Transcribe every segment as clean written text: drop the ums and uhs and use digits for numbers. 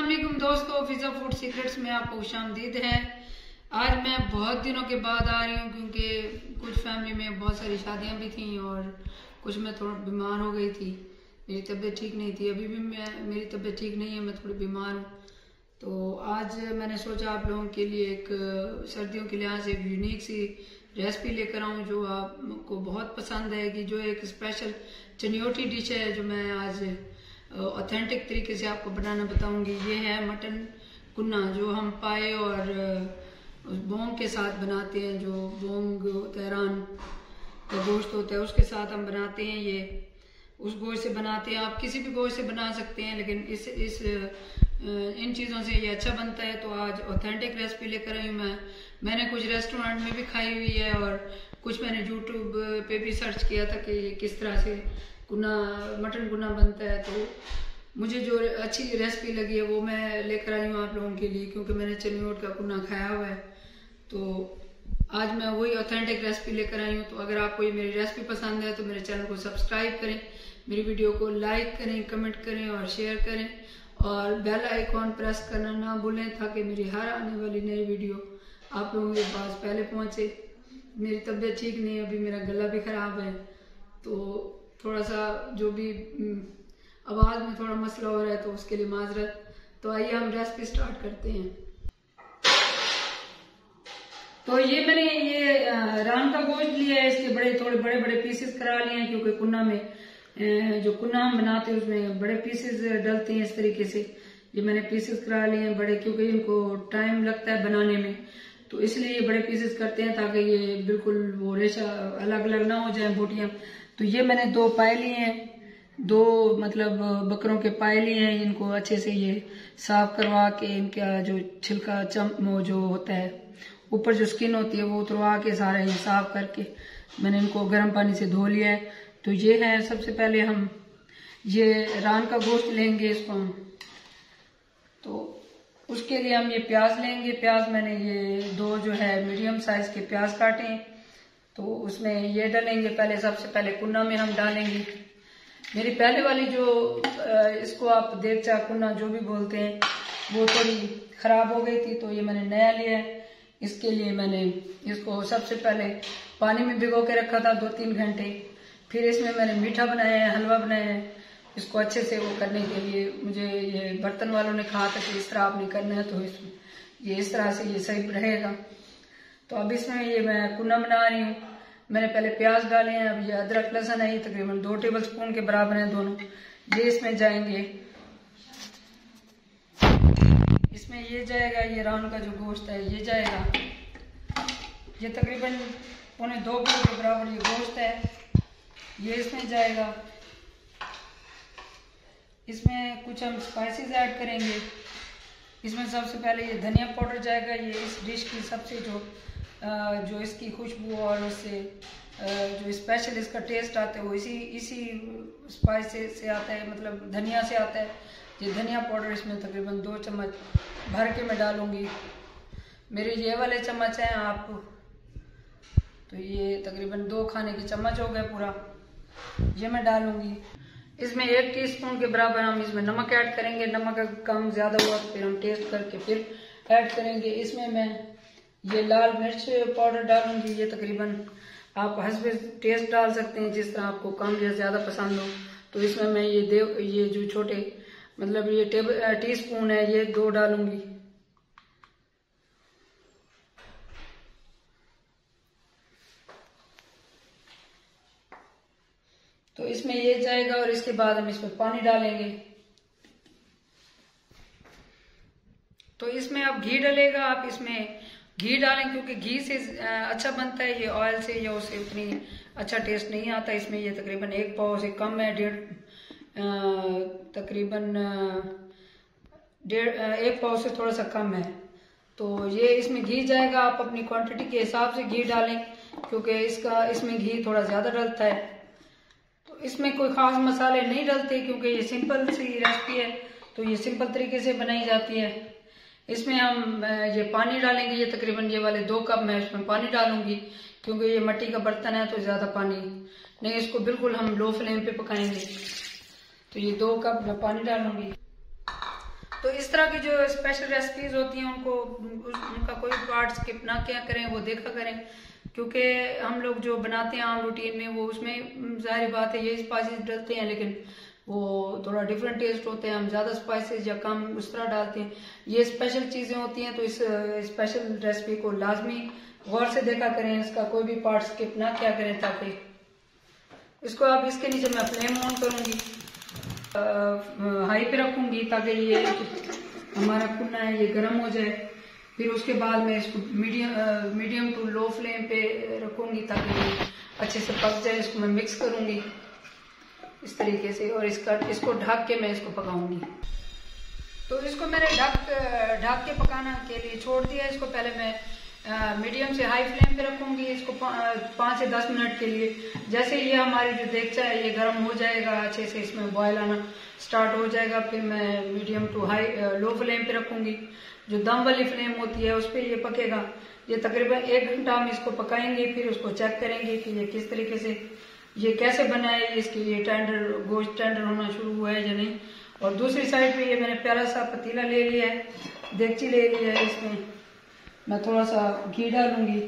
अस्सलामुअलैकुम दोस्तों, फिजा food secrets में आपको खुशामदीद है। आज मैं बहुत दिनों के बाद आ रही हूँ क्योंकि कुछ फैमिली में बहुत सारी शादियाँ भी थी और कुछ मैं थोड़ा बीमार हो गई थी। मेरी तबीयत ठीक नहीं थी, अभी भी मेरी तबीयत ठीक नहीं है, मैं थोड़ी बीमार हूँ। तो आज मैंने सोचा आप लोगों के लिए एक सर्दियों के लिहाज से एक यूनिक सी रेसिपी लेकर आऊँ जो आपको बहुत पसंद आएगी, जो एक स्पेशल चनियोटी डिश है जो मैं आज ऑथेंटिक तरीके से आपको बनाना बताऊंगी। ये है मटन कुन्ना, जो हम पाए और बोंग के साथ बनाते हैं। जो बोंग तहरान का गोश्त होता है उसके साथ हम बनाते हैं। ये उस गोश्त से बनाते हैं, आप किसी भी गोश्त से बना सकते हैं, लेकिन इन चीज़ों से ये अच्छा बनता है। तो आज ऑथेंटिक रेसिपी लेकर आई हूँ। मैंने कुछ रेस्टोरेंट में भी खाई हुई है और कुछ मैंने यूट्यूब पे भी सर्च किया था कि किस तरह से मटन कुन्ना बनता है। तो मुझे जो अच्छी रेसिपी लगी है वो मैं लेकर आई हूँ आप लोगों के लिए, क्योंकि मैंने चनियोट का कुन्ना खाया हुआ है। तो आज मैं वही ऑथेंटिक रेसिपी लेकर आई हूँ। तो अगर आपको ये मेरी रेसिपी पसंद है तो मेरे चैनल को सब्सक्राइब करें, मेरी वीडियो को लाइक करें, कमेंट करें और शेयर करें और बेल आइकॉन प्रेस करना ना भूलें ताकि मेरी हर आने वाली नई वीडियो आप लोगों के पास पहले पहुँचे। मेरी तबीयत ठीक नहीं है, अभी मेरा गला भी ख़राब है, तो थोड़ा सा जो भी आवाज़ में थोड़ा मसला हो रहा है तो उसके लिए माजरत। तो आइए हम रेसिपी स्टार्ट करते हैं। तो ये मैंने रान का गोश्त लिया है, इसके थोड़े बड़े बड़े पीसेस करा लिए हैं, क्योंकि कुन्ना में जो कुन्ना हम बनाते हैं उसमें बड़े पीसेस डलते हैं। इस तरीके से ये मैंने पीसेस करा लिए हैं बड़े, क्योंकि इनको टाइम लगता है बनाने में, तो इसलिए ये बड़े पीसेस करते हैं ताकि ये बिल्कुल वो रेशा अलग अलग ना हो जाए बोटियां। तो ये मैंने 2 पाए लिए हैं, 2 मतलब बकरों के पाए लिए हैं। इनको अच्छे से ये साफ करवा के इनका जो छिलका जो होता है ऊपर जो स्किन होती है वो उतरवा के सारा ये साफ करके मैंने इनको गर्म पानी से धो लिया है। तो ये है, सबसे पहले हम ये रान का गोश्त लेंगे इसको हम। तो उसके लिए हम ये प्याज लेंगे। प्याज मैंने ये 2 जो है मीडियम साइज के प्याज काटे हैं, तो उसमें ये डालेंगे। पहले सबसे पहले कुन्ना में हम डालेंगे। मेरी पहले वाली जो इसको आप देगचा कुन्ना जो भी बोलते हैं वो थोड़ी खराब हो गई थी, तो ये मैंने नया लिया है। इसके लिए मैंने इसको सबसे पहले पानी में भिगो के रखा था 2-3 घंटे। फिर इसमें मैंने मीठा बनाया है, हलवा बनाया है। इसको अच्छे से वो करने के लिए मुझे ये बर्तन वालों ने कहा था कि इस तरह आपने करना है, तो ये इस तरह से ये सही रहेगा। तो अब इसमें ये मैं कुन्ना बना रही हूँ। मैंने पहले प्याज डाले हैं, अब ये अदरक लहसुन है, ये तकरीबन 2 टेबलस्पून के बराबर हैं दोनों। ये इसमें जाएंगे, इसमें ये जाएगा, ये रान का जो गोश्त है ये जाएगा। ये तकरीबन 1.25 किलो के बराबर ये गोश्त है, ये इसमें जाएगा। इसमें कुछ हम स्पाइसेस ऐड करेंगे। इसमें सबसे पहले ये धनिया पाउडर जाएगा। ये इस डिश की सबसे जो इसकी खुशबू और उससे जो स्पेशल इसका टेस्ट आता है वो इसी स्पाइस से आता है, मतलब धनिया से आता है। ये धनिया पाउडर इसमें तकरीबन 2 चम्मच भर के मैं डालूंगी। मेरे ये वाले चम्मच हैं आप, तो ये तकरीबन 2 खाने के चम्मच हो गए पूरा, ये मैं डालूंगी। इसमें 1 टीस्पून के बराबर हम इसमें नमक ऐड करेंगे। नमक अगर कम ज़्यादा हुआ तो फिर हम टेस्ट करके फिर ऐड करेंगे। इसमें मैं ये लाल मिर्च पाउडर डालूंगी। ये तकरीबन आप हस्बे टेस्ट डाल सकते हैं, जिस तरह आपको कम या ज़्यादा पसंद हो। तो इसमें मैं ये जो छोटे मतलब ये टीस्पून है ये 2 डालूंगी। तो इसमें ये जाएगा और इसके बाद हम इसमें पानी डालेंगे। तो इसमें आप घी डलेगा, आप इसमें घी डालें क्योंकि घी से अच्छा बनता है। ये ऑयल से या उससे उतनी अच्छा टेस्ट नहीं आता। इसमें ये तकरीबन 1 पाव से कम है, तकरीबन 1 पाव से थोड़ा सा कम है। तो ये इसमें घी जाएगा। आप अपनी क्वांटिटी के हिसाब से घी डालें, क्योंकि इसमें घी थोड़ा ज़्यादा डलता है। तो इसमें कोई ख़ास मसाले नहीं डलते क्योंकि ये सिंपल सी रेसिपी है, तो ये सिंपल तरीके से बनाई जाती है। इसमें हम ये पानी डालेंगे। ये तकरीबन ये वाले 2 कप मैं इसमें पानी डालूंगी, क्योंकि ये मिट्टी का बर्तन है तो ज़्यादा पानी नहीं, इसको बिल्कुल हम लो फ्लेम पे पकाएंगे। तो ये 2 कप मैं पानी डालूंगी। तो इस तरह की जो स्पेशल रेसिपीज होती हैं उनका कोई पार्ट स्किप ना क्या करें, वो देखा करें, क्योंकि हम लोग जो बनाते हैं आम रूटीन में वो उसमें जाहिर बात है ये स्पाइसेस डलते हैं, लेकिन वो थोड़ा डिफरेंट टेस्ट होते हैं, हम ज़्यादा स्पाइसेस या कम उस तरह डालते हैं। ये स्पेशल चीज़ें होती हैं, तो इस स्पेशल रेसिपी को लाजमी गौर से देखा करें, इसका कोई भी पार्ट स्किप ना क्या करें, ताकि इसको अब इसके नीचे मैं फ्लेम ऑन करूँगी, हाई पे रखूँगी ताकि ये हमारा कुन्ना है ये गर्म हो जाए। फिर उसके बाद मैं इसको मीडियम टू लो फ्लेम पे रखूँगी ताकि ये अच्छे से पक जाए। इसको मैं मिक्स करूँगी इस तरीके से, और इसको ढक के मैं इसको पकाऊंगी। तो इसको मैंने ढक के पकाना के लिए छोड़ दिया। इसको पहले मैं मीडियम से हाई फ्लेम पे रखूंगी, इसको 5 से 10 मिनट के लिए। जैसे ये हमारी जो देगचा है ये गर्म हो जाएगा, अच्छे से इसमें बॉयल आना स्टार्ट हो जाएगा, फिर मैं मीडियम टू लो फ्लेम पे रखूंगी। जो दम वाली फ्लेम होती है उस पर ये पकेगा। ये तकरीबन 1 घंटा हम इसको पकाएंगे, फिर उसको चेक करेंगे कि ये किस तरीके से ये कैसे बना है, इसके ये गोश्त टेंडर होना शुरू हुआ है या नहीं। और दूसरी साइड पे ये मैंने प्यारा सा पतीला ले लिया है, देगची ले लिया है, इसमें मैं थोड़ा सा घी डालूंगी।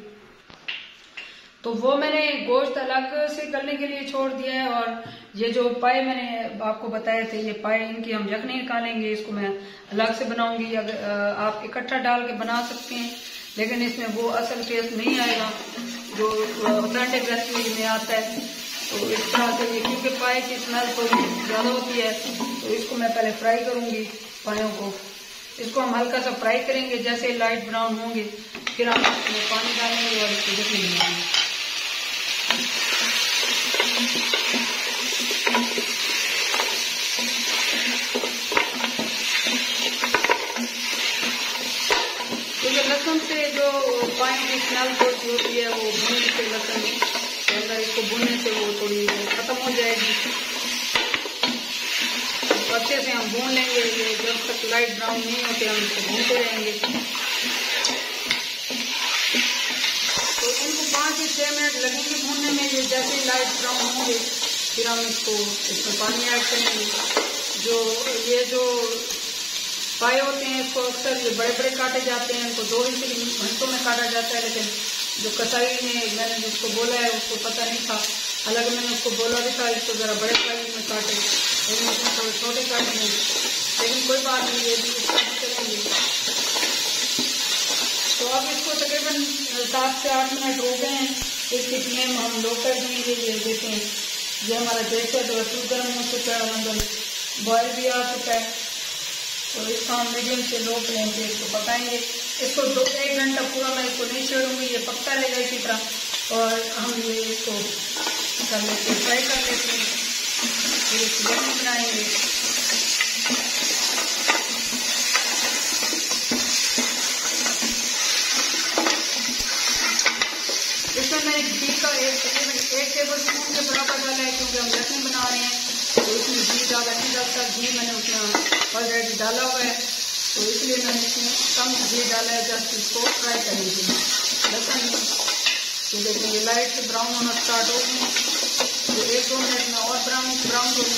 तो वो मैंने गोश्त अलग से गलने के लिए छोड़ दिया है, और ये जो पाए मैंने आपको बताए थे ये पाए, इनकी हम यखनी निकालेंगे, इसको मैं अलग से बनाऊंगी। अगर आप इकट्ठा डाल के बना सकते हैं, लेकिन इसमें वो असल टेस्ट नहीं आएगा जो ऑथेंटिक रेसिपी में आता है। तो इस तरह से ये, क्योंकि पाए की स्मेल थोड़ी ज़्यादा होती है, तो इसको मैं पहले फ्राई करूंगी पायों को। इसको हम हल्का सा फ्राई करेंगे, जैसे लाइट ब्राउन होंगे फिर हम इसमें पानी डालेंगे और इसको यखनी बनाएंगे। क्योंकि लहसुन से जो पाए की स्मेल थोड़ी होती है वो भूनने से, लहसुन के अंदर इसको भूनने से वो थोड़ी खत्म हो जाएगी। तो अच्छे से हम भून लेंगे, ये जब तक लाइट ब्राउन नहीं होते हम इसको भूनते रहेंगे। तो इनको 5 से 6 मिनट लगेंगे भूनने में। ये जैसे ही लाइट ब्राउन होंगे फिर हम इसमें पानी ऐड करेंगे। ये जो पाए होते हैं इसको अक्सर ये बड़े बड़े काटे जाते हैं, इनको 2 से 3 घंटों में काटा जाता है, लेकिन जो कसाई में मैंने जिसको बोला है उसको पता नहीं था, हालांकि मैंने उसको बोला भी था इसको जरा बड़े साइज में काटे, लेकिन उसमें थोड़े छोटे काटे हैं, लेकिन कोई बात नहीं, ये भी करेंगे। तो अब इसको तकरीबन 7 से 8 मिनट हो गए हैं, इसकी फ्लेम हम लो कर देंगे। ये देखें ये हमारा देगचा जो है गर्म हो चुका है और अंदर बॉयल भी आ चुका है। तो इसको हम मीडियम से लो फ्लेम पे इसको पकाएंगे। इसको 1 घंटा पूरा मैं इसको नहीं छोड़ूंगी, ये पकता रहेगा इसी तरह, और हम ये इसको कर लेते हैं, फ्राई कर लेते हैं, फिर इसको यखनी बनाएंगे। इसमें मैंने घी का तकरीबन 1 टेबल स्पून के बराबर डाला है, क्योंकि हम यखनी बना रहे हैं तो इसमें घी ज़्यादा नहीं डालता। घी मैंने उसमें ऑलरेडी डाला हुआ है, तो इसलिए मैंने इसमें कम घी डाला है। जस्ट इसको फ्राई करेंगे लहसुन। तो देखिए ये लाइट से ब्राउन होना स्टार्ट हो गई, तो 1-2 मिनट में और ब्राउन करूँगी।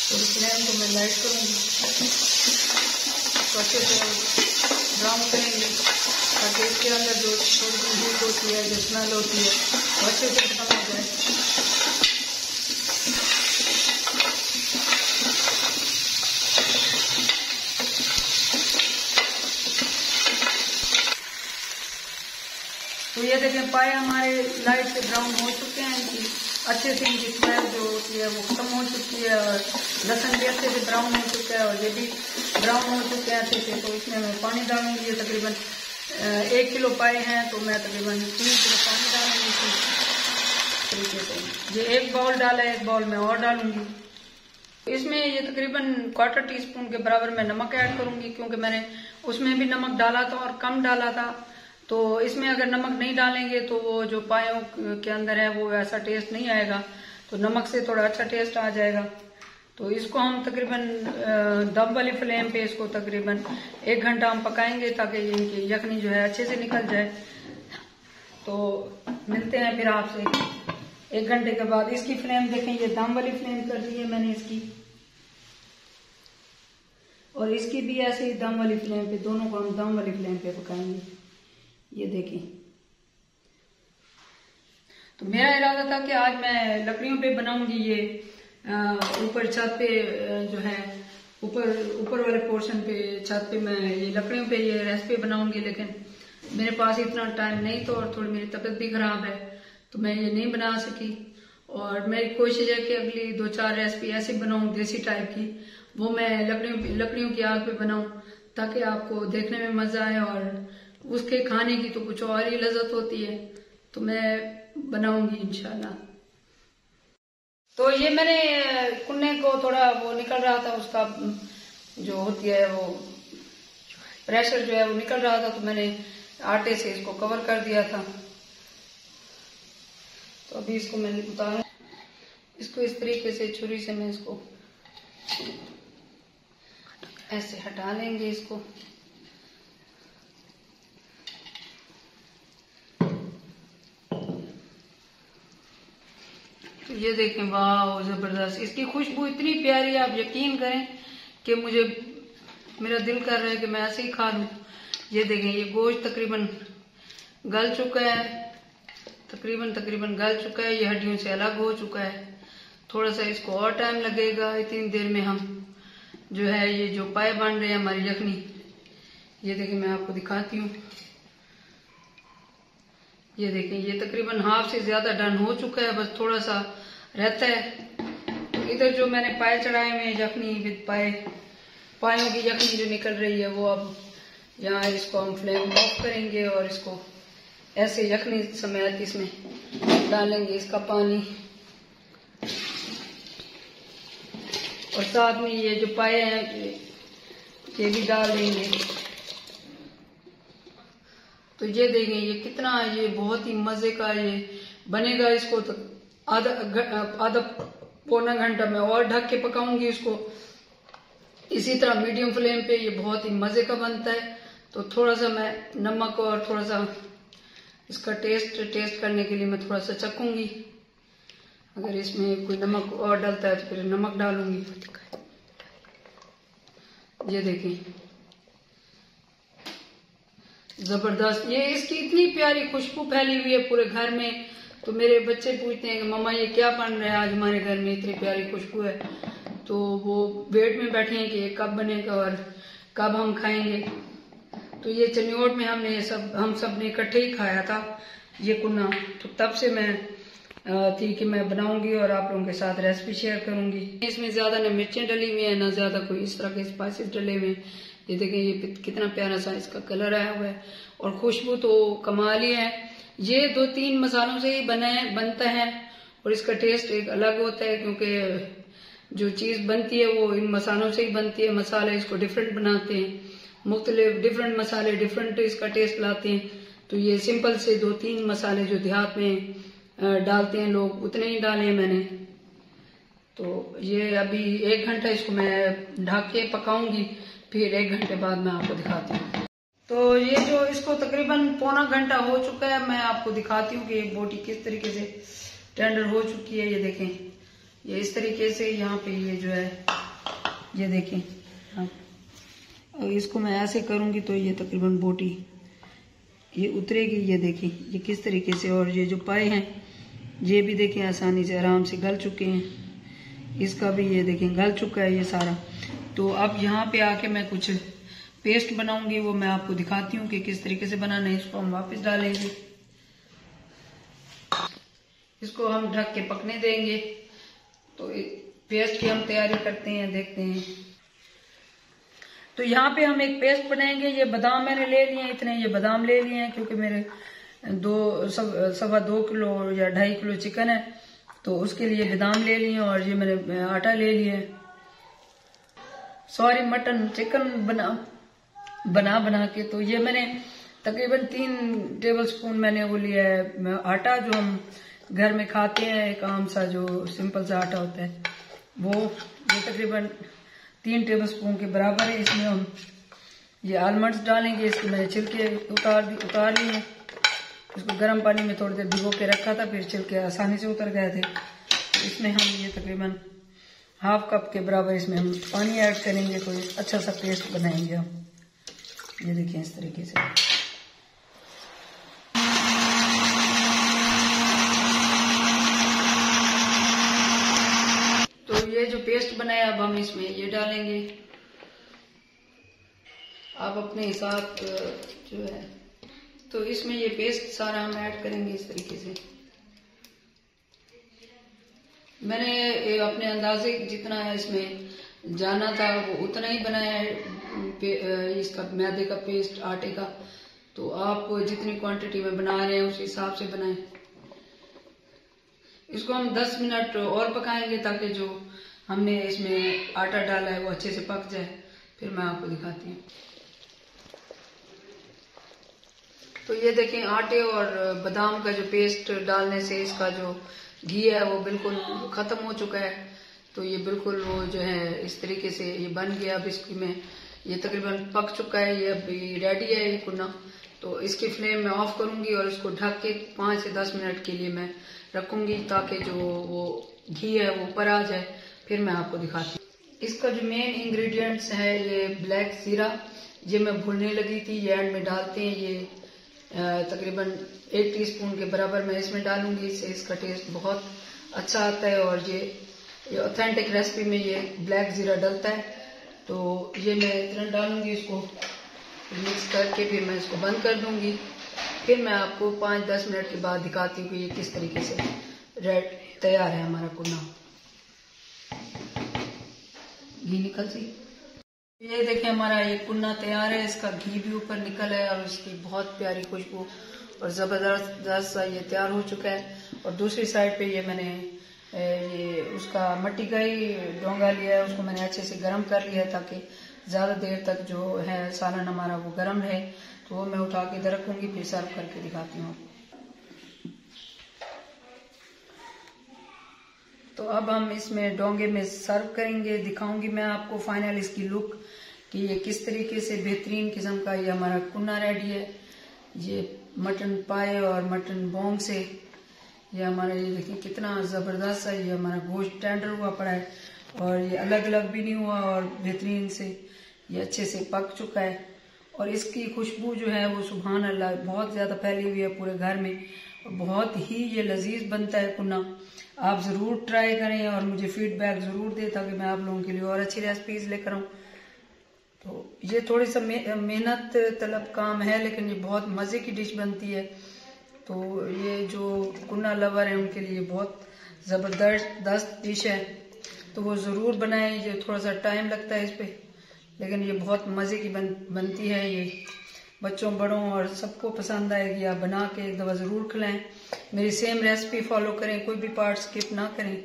तो फ्लेम को मैं लाइट करूँगी, तो अच्छे से ब्राउन करेंगे ताकि इसके अंदर जो थोड़ी सी हीट होती है, जो स्मेल होती है, वो अच्छे से खत्म हो जाए। तो ये देखें पाए हमारे लाइट से ब्राउन हो चुके हैं, इनकी अच्छे से इनकी स्मेल जो होती है वो खत्म हो चुकी है, और लहसुन भी अच्छे से ब्राउन हो चुका है और ये भी ब्राउन हो चुके हैं अच्छे से। तो इसमें मैं पानी डालूंगी। ये तकरीबन 1 किलो पाए हैं, तो मैं तकरीबन 3 किलो पानी डालूंगी इस तरीके से। ये 1 बाउल डाला है, 1 बाउल में और डालूंगी। इसमें ये तकरीबन 1/4 टीस्पून के बराबर मैं नमक ऐड करूंगी, क्योंकि मैंने उसमें भी नमक डाला था और कम डाला था। तो इसमें अगर नमक नहीं डालेंगे तो वो जो पायों के अंदर है वो ऐसा टेस्ट नहीं आएगा, तो नमक से थोड़ा अच्छा टेस्ट आ जाएगा। तो इसको हम तकरीबन दम वाली फ्लेम पे इसको तकरीबन 1 घंटा हम पकाएंगे, ताकि इनकी यखनी जो है अच्छे से निकल जाए। तो मिलते हैं फिर आपसे 1 घंटे के बाद इसकी फ्लेम देखें, ये दम वाली फ्लेम कर दी है मैंने इसकी, और इसकी भी ऐसे ही दम वाली फ्लेम पे, दोनों को हम दम वाली फ्लेम पे पकाएंगे। ये देखें। तो मेरा इरादा था कि आज मैं लकड़ियों पे बनाऊंगी ये, ऊपर छत पे जो है ऊपर वाले पोर्शन पे छत पे मैं ये लकड़ियों पे ये रेसिपी बनाऊंगी, लेकिन मेरे पास इतना टाइम नहीं था और थोड़ी मेरी तबीयत भी खराब है, तो मैं ये नहीं बना सकी। और मेरी कोशिश है कि अगली 2-4 रेसिपी ऐसी बनाऊं देसी टाइप की, वो मैं लकड़ियों की आग पे बनाऊं, ताकि आपको देखने में मजा आए और उसके खाने की तो कुछ और ही लज्जत होती है। तो मैं बनाऊंगी इंशाल्लाह। तो ये मैंने कुन्ने को थोड़ा वो निकल रहा था, उसका जो होती है वो प्रेशर जो है वो निकल रहा था, तो मैंने आटे से इसको कवर कर दिया था। तो अभी इसको मैंने उतारा, इसको इस तरीके से छुरी से मैं इसको ऐसे हटा लेंगे इसको। तो ये देखें, वाह जबरदस्त, इसकी खुशबू इतनी प्यारी, आप यकीन करें कि मेरा दिल कर रहा है कि मैं ऐसे ही खा लूं। ये देखें, ये गोश्त तकरीबन गल चुका है, तकरीबन गल चुका है, ये हड्डियों से अलग हो चुका है। थोड़ा सा इसको और टाइम लगेगा। इतनी देर में हम जो है ये जो पाए बन रहे हैं हमारी यखनी, ये देखें मैं आपको दिखाती हूँ। ये देखें, ये तकरीबन हाफ से ज्यादा डन हो चुका है, बस थोड़ा सा रहता है। तो इधर जो मैंने पाए चढ़ाए हुए हैं यखनी विद पायों की यखनी जो निकल रही है, वो अब यहाँ इसको हम फ्लेम ऑफ करेंगे और इसको ऐसे यखनी समेत इसमें डालेंगे इसका पानी, और साथ में ये जो पाए हैं ये भी डाल देंगे। तो ये देखें, ये कितना, ये बहुत ही मजे का ये बनेगा। इसको तो आधा पौना घंटा मैं और ढक के पकाऊंगी इसको इसी तरह मीडियम फ्लेम पे। ये बहुत ही मजे का बनता है। तो थोड़ा सा मैं नमक और थोड़ा सा इसका टेस्ट करने के लिए मैं थोड़ा सा चखूंगी। अगर इसमें कोई नमक और डालता है तो फिर नमक डालूंगी। ये देखें, जबरदस्त, ये इसकी इतनी प्यारी खुशबू फैली हुई है पूरे घर में। तो मेरे बच्चे पूछते हैं कि मम्मा ये क्या बन रहा है आज हमारे घर में, इतनी प्यारी खुशबू है। तो वो वेट में बैठे हैं कि ये कब बनेगा और कब हम खाएंगे। तो ये चनियोट में हम सब ने इकट्ठे ही खाया था ये कुन्ना। तो तब से मैं थी कि मैं बनाऊंगी और आप लोगों के साथ रेसिपी शेयर करूंगी। इसमें ज्यादा न मिर्चें डली हुई है, ना ज्यादा कोई इस तरह के स्पाइसेस डले हुए हैं। ये देखें, ये कितना प्यारा सा इसका कलर आया हुआ है और खुशबू तो कमाल ही है। ये 2-3 मसालों से ही बनता है और इसका टेस्ट एक अलग होता है, क्योंकि जो चीज बनती है वो इन मसालों से ही बनती है। मसाले इसको डिफरेंट बनाते हैं, मुख्तलिफ डिफरेंट मसाले डिफरेंट इसका टेस्ट लाते हैं। तो ये सिंपल से 2-3 मसाले जो देहात में डालते हैं लोग, उतने ही डाले हैं मैंने। तो ये अभी 1 घंटा इसको मैं ढक के पकाऊंगी, फिर 1 घंटे बाद मैं आपको दिखाती हूँ। तो ये जो इसको तकरीबन पौना घंटा हो चुका है, मैं आपको दिखाती हूँ कि बोटी किस तरीके से टेंडर हो चुकी है। ये देखें, ये इस तरीके से यहाँ पे ये जो है ये देखें, और इसको मैं ऐसे करूंगी तो ये तकरीबन बोटी ये उतरेगी। ये देखें ये किस तरीके से, और ये जो पाए हैं ये भी देखें आसानी से आराम से गल चुके हैं। इसका भी ये देखें गल चुका है ये सारा। तो अब यहाँ पे आके मैं कुछ पेस्ट बनाऊंगी, वो मैं आपको दिखाती हूँ कि किस तरीके से बनाना है। इसको हम वापस डालेंगे, इसको हम ढक के पकने देंगे। तो पेस्ट की हम तैयारी करते हैं, देखते हैं। तो यहाँ पे हम एक पेस्ट बनाएंगे। ये बादाम मैंने ले लिए हैं, इतने ये बादाम ले लिए हैं, क्योंकि मेरे 2.25 किलो या 2.5 किलो चिकन है, तो उसके लिए बादाम ले लिए। और ये मैंने आटा ले लिया है, मटन चिकन बना के। तो ये मैंने तकरीबन 3 टेबलस्पून मैंने वो लिया है आटा, जो हम घर में खाते हैं, एक आम सा जो सिंपल सा आटा होता है वो। ये तकरीबन 3 टेबलस्पून के बराबर है। इसमें हम ये आलमंड्स डालेंगे, इसके मैंने छिलके उतार लिए। इसको गर्म पानी में थोड़ी देर भिगो के रखा था, फिर छिलके आसानी से उतर गए थे। इसमें हम ये तकरीबन हाफ कप के बराबर इसमें हम पानी ऐड करेंगे, कोई अच्छा सा पेस्ट बनाएंगे हम। ये देखिए इस तरीके से। तो ये जो पेस्ट बनाया अब हम इसमें ये डालेंगे। आप अपने हिसाब जो है तो इसमें ये पेस्ट सारा हम ऐड करेंगे इस तरीके से। मैंने अपने अंदाजे जितना है इसमें जाना था वो उतना ही बनाया है इसका मैदे का पेस्ट, आटे का। तो आप जितनी क्वांटिटी में बना रहे हैं उस हिसाब से बनाएं। इसको हम 10 मिनट और पकाएंगे ताकि जो हमने इसमें आटा डाला है वो अच्छे से पक जाए। फिर मैं आपको दिखाती हूँ। तो ये देखें, आटे और बादाम का जो पेस्ट डालने से इसका जो घी है वो बिल्कुल खत्म हो चुका है। तो ये बिल्कुल वो जो है इस तरीके से ये बन गया। अब इसकी में ये तकरीबन पक चुका है, ये अभी रेडी है ये कुन्ना। तो इसकी फ्लेम मैं ऑफ करूंगी और इसको ढक के 5 से 10 मिनट के लिए मैं रखूंगी ताकि जो वो घी है वो ऊपर आ जाए। फिर मैं आपको दिखाती हूँ। इसका जो मेन इंग्रेडिएंट्स है ये ब्लैक जीरा, ये मैं भूनने लगी थी, ये एंड में डालते हैं। ये तकरीबन 1 टीस्पून के बराबर मैं इसमें डालूंगी, इससे इसका टेस्ट बहुत अच्छा आता है। और ये ऑथेंटिक रेसिपी में ये ब्लैक जीरा डलता है। तो ये मैं इतना डालूंगी, इसको मिक्स करके फिर मैं इसको बंद कर दूंगी। फिर मैं आपको 5-10 मिनट के बाद दिखाती हूँ कि ये किस तरीके से रेड तैयार है हमारा कुन्ना। घी निकल सी। ये देखिए हमारा ये कुन्ना तैयार है, इसका घी भी ऊपर निकल है और इसकी बहुत प्यारी खुशबू और जबरदस्त सा ये तैयार हो चुका है। और दूसरी साइड पे ये मैंने ये उसका मट्टी का ही डोंगा लिया है, उसको मैंने अच्छे से गर्म कर लिया है ताकि ज्यादा देर तक जो है सालन हमारा वो गर्म रहे। तो वो मैं उठा के इधर रखूंगी, फिर सर्व करके दिखाती हूँ। तो अब हम इसमें डोंगे में सर्व करेंगे, दिखाऊंगी मैं आपको फाइनल इसकी लुक कि ये किस तरीके से बेहतरीन किस्म का ये हमारा कुन्ना रेडी है। ये मटन पाए और मटन बोंग से ये हमारा, ये देखिए कितना जबरदस्त सा ये हमारा गोश्त टेंडर हुआ पड़ा है और ये अलग अलग भी नहीं हुआ और बेहतरीन से ये अच्छे से पक चुका है। और इसकी खुशबू जो है वो सुभान अल्लाह बहुत ज्यादा फैली हुई है पूरे घर में और बहुत ही ये लजीज बनता है कुन्ना। आप जरूर ट्राई करें और मुझे फीडबैक जरूर दें ताकि मैं आप लोगों के लिए और अच्छी रेसिपीज लेकर आऊँ। तो ये थोड़ी सा मेहनत तलब काम है लेकिन ये बहुत मजे की डिश बनती है। तो ये जो कुन्ना लवर है उनके लिए बहुत जबरदस्त डिश है, तो वो जरूर बनाएं। ये थोड़ा सा टाइम लगता है इस पे लेकिन ये बहुत मजे की बनती है। ये बच्चों बड़ों और सबको पसंद आएगी। आप बना के एक दफा जरूर खिलाएं। मेरी सेम रेसिपी फॉलो करें, कोई भी पार्ट स्किप ना करें।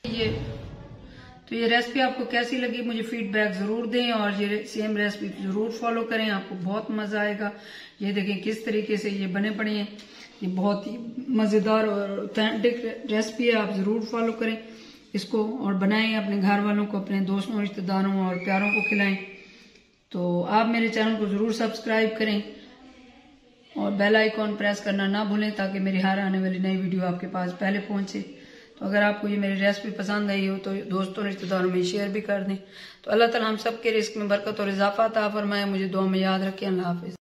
ये रेसिपी आपको कैसी लगी मुझे फीडबैक जरूर दें और ये सेम रेसिपी जरूर फॉलो करें, आपको बहुत मजा आएगा। ये देखें किस तरीके से ये बने पड़े हैं, ये बहुत ही मजेदार और ऑथेंटिक रेसिपी है। आप जरूर फॉलो करें इसको और बनाएं, अपने घर वालों को, अपने दोस्तों, रिश्तेदारों और प्यारों को खिलाएं। तो आप मेरे चैनल को जरूर सब्सक्राइब करें और बेल आइकॉन प्रेस करना ना भूलें ताकि मेरी हर आने वाली नई वीडियो आपके पास पहले पहुंचे। तो अगर आपको ये मेरी रेसिपी पसंद आई हो तो दोस्तों रिश्तेदारों में शेयर भी कर दें। तो अल्लाह ताला हम सबके रिस्क में बरकत और इजाफा अता फरमाए। मुझे दुआ में याद रखें। अल्लाह हाफिज।